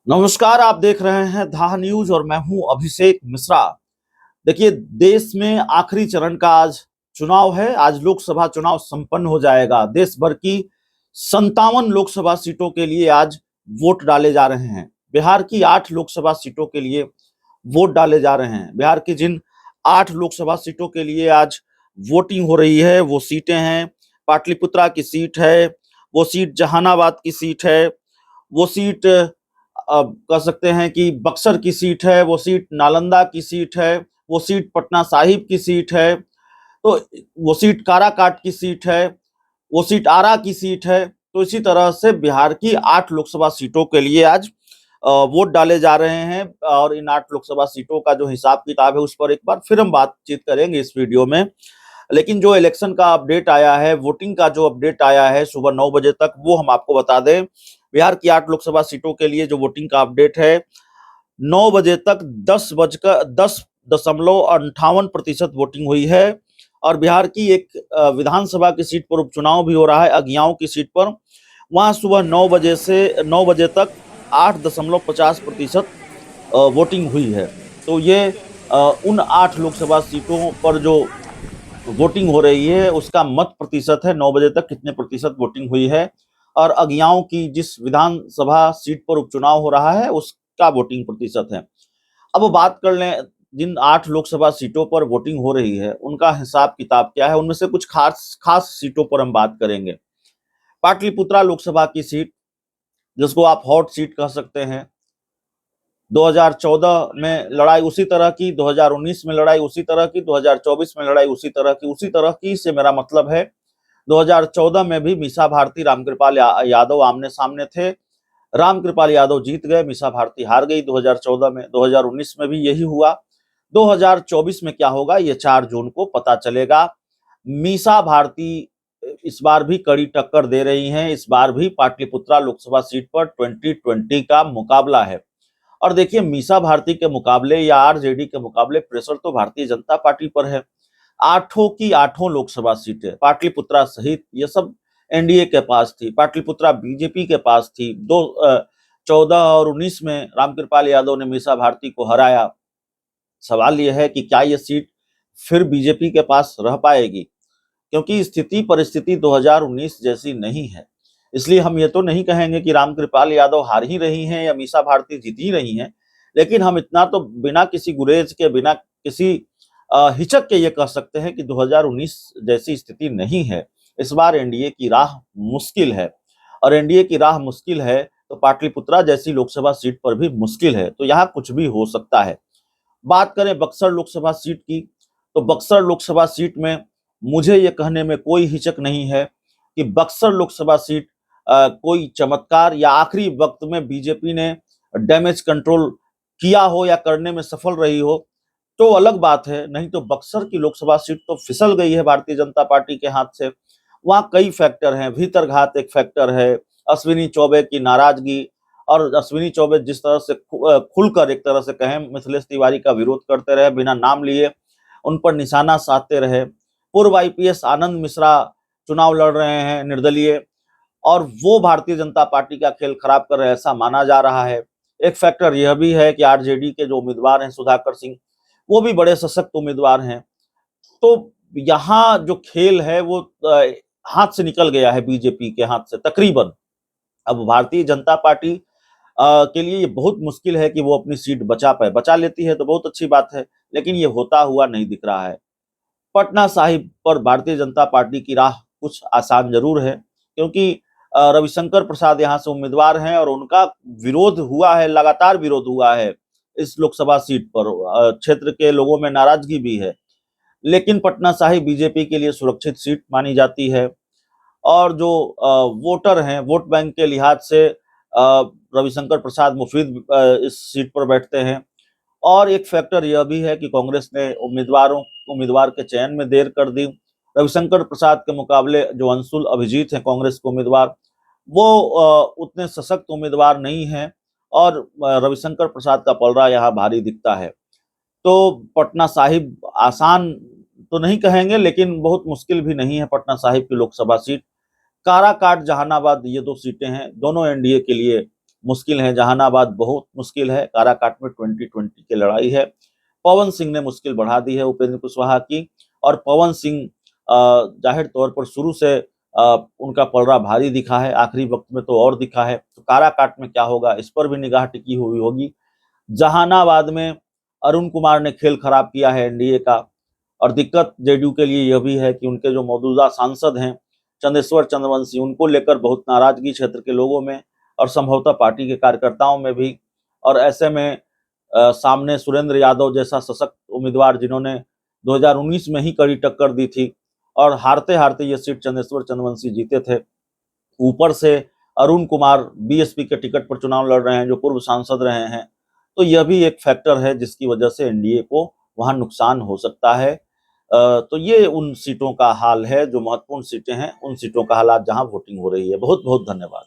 नमस्कार, आप देख रहे हैं धा न्यूज और मैं हूं अभिषेक मिश्रा। देखिए, देश में आखिरी चरण का आज चुनाव है। आज लोकसभा चुनाव संपन्न हो जाएगा। देश भर की 57 लोकसभा सीटों के लिए आज वोट डाले जा रहे हैं। बिहार की 8 लोकसभा सीटों के लिए वोट डाले जा रहे हैं। बिहार की जिन 8 लोकसभा सीटों के लिए आज वोटिंग हो रही है वो सीटें हैं, पाटलिपुत्रा की सीट है, वो सीट जहानाबाद की सीट है, वो सीट कह सकते हैं कि बक्सर की सीट है, वो सीट नालंदा की सीट है, वो सीट पटना साहिब की सीट है, तो वो सीट काराकाट की सीट है, वो सीट आरा की सीट है। तो इसी तरह से बिहार की 8 लोकसभा सीटों के लिए आज वोट डाले जा रहे हैं और इन 8 लोकसभा सीटों का जो हिसाब किताब है उस पर एक बार फिर हम बातचीत करेंगे इस वीडियो में। लेकिन जो इलेक्शन का अपडेट आया है, वोटिंग का जो अपडेट आया है सुबह 9 बजे तक, वो हम आपको बता दें। बिहार की 8 लोकसभा सीटों के लिए जो वोटिंग का अपडेट है, 9 बजे तक 10.58% वोटिंग हुई है। और बिहार की एक विधानसभा की सीट पर उपचुनाव भी हो रहा है, अगियाओं की सीट पर। वहां सुबह 9 बजे तक 8.50% वोटिंग हुई है। तो ये उन 8 लोकसभा सीटों पर जो वोटिंग हो रही है उसका मत प्रतिशत है, 9 बजे तक कितने प्रतिशत वोटिंग हुई है। और अगियाओं की जिस विधानसभा सीट पर उपचुनाव हो रहा है उसका वोटिंग प्रतिशत है। अब बात कर लें, जिन 8 लोकसभा सीटों पर वोटिंग हो रही है उनका हिसाब किताब क्या है। उनमें से कुछ खास खास सीटों पर हम बात करेंगे। पाटलिपुत्रा लोकसभा की सीट, जिसको आप हॉट सीट कह सकते हैं, 2014 में लड़ाई उसी तरह की, 2019 में लड़ाई उसी तरह की, 2024 में लड़ाई उसी तरह की से मेरा मतलब है 2014 में भी मीसा भारती रामकृपाल यादव आमने सामने थे। रामकृपाल यादव जीत गए, मीसा भारती हार गई 2014 में। 2019 में भी यही हुआ। 2024 में क्या होगा ये 4 जून को पता चलेगा। मीसा भारती इस बार भी कड़ी टक्कर दे रही हैं। इस बार भी पाटलिपुत्रा लोकसभा सीट पर 2020 का मुकाबला है। और देखिए, मीसा भारती के मुकाबले या आरजेडी के मुकाबले प्रेशर तो भारतीय जनता पार्टी पर है। 8 की 8 लोकसभा सीटें पाटलिपुत्रा सहित ये सब एनडीए के पास थी। पाटलिपुत्रा बीजेपी के पास थी। 2014 और 19 में रामकृपाल यादव ने मीसा भारती को हराया। सवाल यह है कि क्या ये सीट फिर बीजेपी के पास रह पाएगी, क्योंकि स्थिति परिस्थिति 2019 जैसी नहीं है। इसलिए हम ये तो नहीं कहेंगे कि रामकृपाल यादव हार ही रही हैं या मीसा भारती जीत ही रही हैं, लेकिन हम इतना तो बिना किसी गुरेज के, बिना किसी हिचक के ये कह सकते हैं कि 2019 जैसी स्थिति नहीं है। इस बार एनडीए की राह मुश्किल है, और एनडीए की राह मुश्किल है तो पाटलिपुत्रा जैसी लोकसभा सीट पर भी मुश्किल है। तो यहाँ कुछ भी हो सकता है। बात करें बक्सर लोकसभा सीट की, तो बक्सर लोकसभा सीट में मुझे ये कहने में कोई हिचक नहीं है कि बक्सर लोकसभा सीट कोई चमत्कार या आखिरी वक्त में बीजेपी ने डैमेज कंट्रोल किया हो या करने में सफल रही हो तो अलग बात है। नहीं तो बक्सर की लोकसभा सीट तो फिसल गई है भारतीय जनता पार्टी के हाथ से। वहां कई फैक्टर हैं, भीतरघात एक फैक्टर है, अश्विनी चौबे की नाराजगी, और अश्विनी चौबे जिस तरह से खुलकर, एक तरह से कहें, मिथिलेश तिवारी का विरोध करते रहे, बिना नाम लिए उन पर निशाना साधते रहे। पूर्व आईपीएस आनंद मिश्रा चुनाव लड़ रहे हैं निर्दलीय, और वो भारतीय जनता पार्टी का खेल खराब कर रहे हैं ऐसा माना जा रहा है। एक फैक्टर यह भी है कि आरजेडी के जो उम्मीदवार हैं सुधाकर सिंह, वो भी बड़े सशक्त उम्मीदवार हैं। तो यहाँ जो खेल है वो हाथ से निकल गया है बीजेपी के हाथ से तकरीबन। अब भारतीय जनता पार्टी के लिए ये बहुत मुश्किल है कि वो अपनी सीट बचा पाए। बचा लेती है तो बहुत अच्छी बात है, लेकिन ये होता हुआ नहीं दिख रहा है। पटना साहिब पर भारतीय जनता पार्टी की राह कुछ आसान जरूर है, क्योंकि रविशंकर प्रसाद यहाँ से उम्मीदवार हैं और उनका विरोध हुआ है, लगातार विरोध हुआ है इस लोकसभा सीट पर। क्षेत्र के लोगों में नाराजगी भी है, लेकिन पटना साहिब बीजेपी के लिए सुरक्षित सीट मानी जाती है। और जो वोटर हैं, वोट बैंक के लिहाज से रविशंकर प्रसाद मुफीद इस सीट पर बैठते हैं। और एक फैक्टर यह भी है कि कांग्रेस ने उम्मीदवार के चयन में देर कर दी। रविशंकर प्रसाद के मुकाबले जो अंशुल अभिजीत हैं कांग्रेस के उम्मीदवार, वो उतने सशक्त उम्मीदवार नहीं हैं, और रविशंकर प्रसाद का पलड़ा यहाँ भारी दिखता है। तो पटना साहिब आसान तो नहीं कहेंगे, लेकिन बहुत मुश्किल भी नहीं है पटना साहिब की लोकसभा सीट। काराकाट, जहानाबाद, ये 2 सीटें हैं, दोनों एनडीए के लिए मुश्किल हैं, जहानाबाद बहुत मुश्किल है, काराकाट में 2020 की लड़ाई है। पवन सिंह ने मुश्किल बढ़ा दी है उपेंद्र कुशवाहा की, और पवन सिंह जाहिर तौर पर शुरू से उनका पलड़ा भारी दिखा है, आखिरी वक्त में तो और दिखा है। तो काराकाट में क्या होगा, इस पर भी निगाह टिकी हुई होगी। जहानाबाद में अरुण कुमार ने खेल खराब किया है एनडीए का, और दिक्कत जेडीयू के लिए यह भी है कि उनके जो मौजूदा सांसद हैं चंदेश्वर चंद्रवंशी, उनको लेकर बहुत नाराजगी क्षेत्र के लोगों में और संभवतः पार्टी के कार्यकर्ताओं में भी। और ऐसे में सामने सुरेंद्र यादव जैसा सशक्त उम्मीदवार, जिन्होंने 2019 में ही कड़ी टक्कर दी थी और हारते हारते ये सीट चंदेश्वर चंद्रवंशी जीते थे, ऊपर से अरुण कुमार बीएसपी के टिकट पर चुनाव लड़ रहे हैं, जो पूर्व सांसद रहे हैं। तो यह भी एक फैक्टर है जिसकी वजह से एनडीए को वहां नुकसान हो सकता है। तो ये उन सीटों का हाल है जो महत्वपूर्ण सीटें हैं, उन सीटों का हालात जहां वोटिंग हो रही है। बहुत बहुत धन्यवाद।